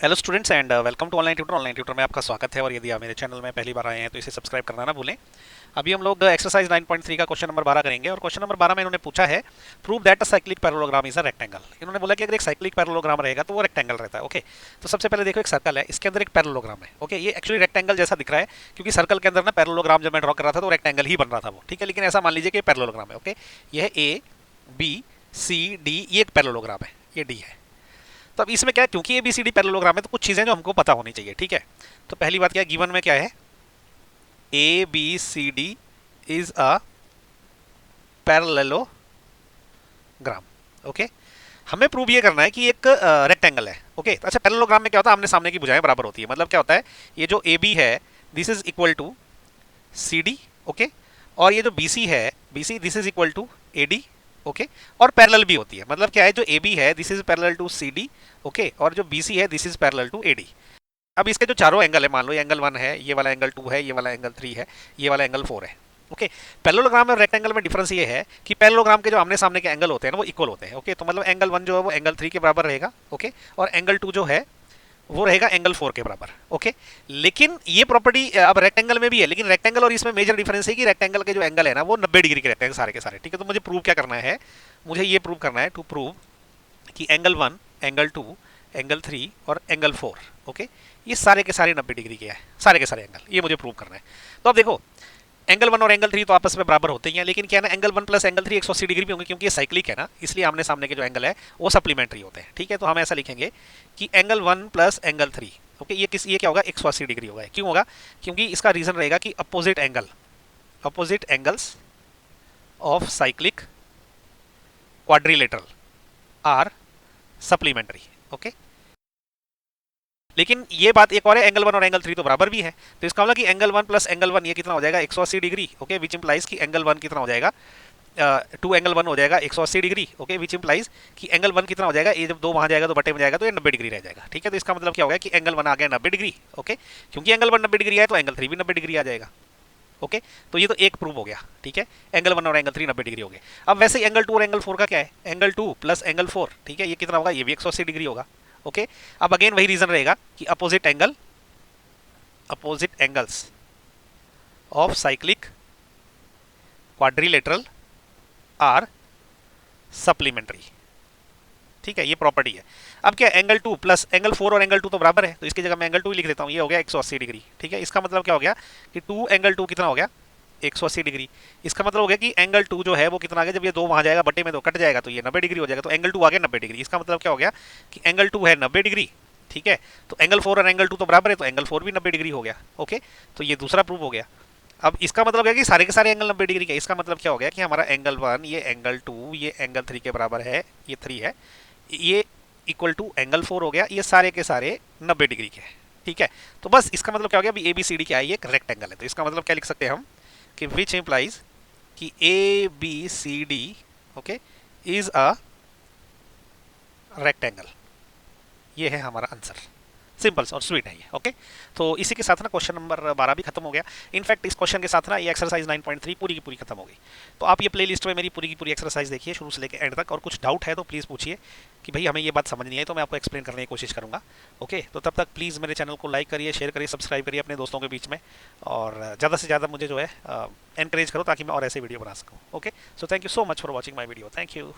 Hello students and welcome to online tutor में आपका स्वागत है। और यदि आप मेरे चैनल में पहली बार आए हैं तो इसे सब्सक्राइब करना ना भूलें। अभी हम लोग एक्सरसाइज 9.3 का क्वेश्चन नंबर 12 करेंगे। और क्वेश्चन नंबर 12 में इन्होंने पूछा है prove that a cyclic parallelogram is a rectangle. इन्होंने बोला कि अगर एक साइक्लिक पैरेललोग्राम रहेगा तो वो रेक्टेंगल रहता है। ओके, तो सबसे पहले देखो, एक सर्कल है, इसके अंदर एक पैरेललोग्राम है। ओके, ये एक्चुअली रेक्टेंगल जैसा दिख रहा है क्योंकि सर्कल के अंदर ना पैरेललोग्राम जब मैं ड्रॉ कर रहा था तो रेक्टेंगल ही बन रहा था वो। ठीक है, लेकिन ऐसा मान लीजिए कि पैरेललोग्राम है। ओके, यह ए बी सी डी, ये एक पैरेललोग्राम है, ये डी है। तो अब इसमें क्या है, क्योंकि A B C D parallelogram है तो कुछ चीजें जो हमको पता होनी चाहिए। ठीक है, तो पहली बात क्या है, गिवन में क्या है, A B C D is a parallelogram. Okay, हमें प्रूव ये करना है कि एक रेक्टेंगल है। ओके, अच्छा, पैरेललोग्राम में क्या होता है, आमने सामने की भुजाएं बराबर होती है। मतलब क्या होता है, ये जो ए बी है this is equal to C D. Okay, और ये जो बी सी है, B C this is equal to A D. Okay, और पैरेलल भी होती है। मतलब क्या है, जो ए बी है this is parallel to C D. Okay, और जो बी सी है this is parallel to A D. अब इसके जो चारों एंगल है, मान लो ये एंगल 1 है, ये वाला एंगल 2 है, ये वाला एंगल 3 है, ये वाला एंगल 4 है। ओके, पैरेललोग्राम और रेक्टेंगल में डिफरेंस ये है कि पैरेललोग्राम के जो आमने सामने के एंगल होते हैं ना वो इक्वल होते हैं। ओके, तो मतलब एंगल 1 जो है वो एंगल 3 के बराबर रहेगा। ओके, और एंगल 2 जो है वो रहेगा एंगल 4 के बराबर। ओके, लेकिन ये प्रॉपर्टी अब रेक्टेंगल में भी है, लेकिन रेक्टेंगल और इसमें मेजर डिफरेंस है कि रेक्टेंगल के जो एंगल है ना वो 90 डिग्री के रहते हैं सारे के सारे। ठीक है, तो मुझे प्रूव क्या करना है, मुझे ये प्रूव करना है, टू प्रूव कि एंगल 1, एंगल 2, एंगल 3 और एंगल 4, ओके, ये सारे के सारे 90 डिग्री के हैं, सारे के सारे एंगल, ये मुझे प्रूव करना है। तो अब देखो, एंगल 1 और एंगल 3 तो आपस में बराबर होते ही हैं, लेकिन क्या है ना, एंगल 1 प्लस एंगल 3 180 डिग्री भी होंगे क्योंकि ये साइक्लिक है ना, इसलिए आमने सामने के जो एंगल है वो सप्लीमेंट्री होते हैं। ठीक है, तो हम ऐसा लिखेंगे कि एंगल 1 प्लस एंगल 3, ओके, ये क्या होगा, 180 डिग्री होगा। क्यों होगा, क्योंकि इसका रीजन रहेगा कि opposite angles of cyclic quadrilateral are supplementary. Okay, लेकिन ये बात एक और है, एंगल 1 और एंगल 3 तो बराबर भी है, तो इसका मतलब कि एंगल 1 प्लस एंगल 1 ये कितना हो जाएगा, 180 डिग्री। ओके, विच इंप्लाइज कि एंगल 1 कितना हो जाएगा, 2 एंगल 1 हो जाएगा 180 डिग्री। ओके, विच इंप्लाइज कि एंगल 1 कितना हो जाएगा, ये जब 2 वहां जाएगा तो बटे में जाएगा तो ये 90 डिग्री रह जाएगा। ठीक है, तो इसका मतलब क्या हो गया कि एंगल 1 आ गया 90 डिग्री। ओके, क्योंकि एंगल 1 90 डिग्री है तो एंगल 3 भी 90 डिग्री आ जाएगा। ओके, तो ये तो एक प्रूव हो गया। ठीक है, एंगल 1 और एंगल 3 90 डिग्री हो गए। अब वैसे एंगल 2 और एंगल 4 का क्या है, एंगल 2 प्लस एंगल 4, ठीक है, ये कितना होगा, ये भी 180 डिग्री होगा। ओके, अब अगेन वही रीजन रहेगा कि opposite angles of cyclic quadrilateral are supplementary. ठीक है, ये प्रॉपर्टी है। अब क्या, एंगल 2 प्लस एंगल 4 और एंगल 2 तो बराबर है, तो इसकी जगह मैं एंगल 2 लिख देता हूँ, ये हो गया 180 डिग्री। ठीक है, इसका मतलब क्या हो गया कि 2 एंगल 2 कितना हो गया, 180 डिग्री। इसका मतलब हो गया कि एंगल 2 जो है वो कितना आ गया, जब ये 2 वहां जाएगा बटे में तो कट जाएगा तो ये 90 डिग्री हो जाएगा, तो एंगल 2 आ गया 90 डिग्री। इसका मतलब क्या हो गया कि एंगल 2 है 90 डिग्री। ठीक है, तो एंगल 4 और एंगल 2 तो बराबर है, तो एंगल 4 भी 90 डिग्री हो गया। ओके, तो ये दूसरा प्रूफ हो गया। अब इसका मतलब है कि सारे के सारे एंगल 90 डिग्री के। इसका मतलब क्या हो गया कि हमारा एंगल 1, ये एंगल 2, ये एंगल 3 के बराबर है, ये 3 है, ये इक्वल टू एंगल 4 हो गया, ये सारे के सारे 90 डिग्री के हैं। ठीक है, तो बस इसका मतलब क्या हो गया, अभी ए बी सी डी क्या है, ये एक रेक्टेंगल है। तो इसका मतलब क्या लिख सकते हैं हम कि विच इंप्लाइज कि A B C D, okay, is a rectangle. ये है हमारा आंसर, सिंपल और स्वीट है ये। ओके, तो इसी के साथ ना क्वेश्चन नंबर 12 भी खत्म हो गया। इनफैक्ट इस क्वेश्चन के साथ ना ये एक्सरसाइज 9.3 पूरी की पूरी खत्म हो गई। तो आप ये प्लेलिस्ट में मेरी पूरी की पूरी एक्सरसाइज देखिए शुरू से लेकर एंड तक, और कुछ डाउट है तो प्लीज़ पूछिए कि भाई हमें ये बात समझ नहीं आई, तो मैं आपको एक्सप्लेन करने की कोशिश करूंगा। ओके, तो तब तक प्लीज़ मेरे चैनल को लाइक करिए, शेयर करिए, सब्सक्राइब करिए अपने दोस्तों के बीच में, और ज़्यादा से ज़्यादा मुझे जो है एनकरेज करो ताकि मैं और ऐसे वीडियो बना सकूँ। Okay, so thank you so much for watching my video, thank you.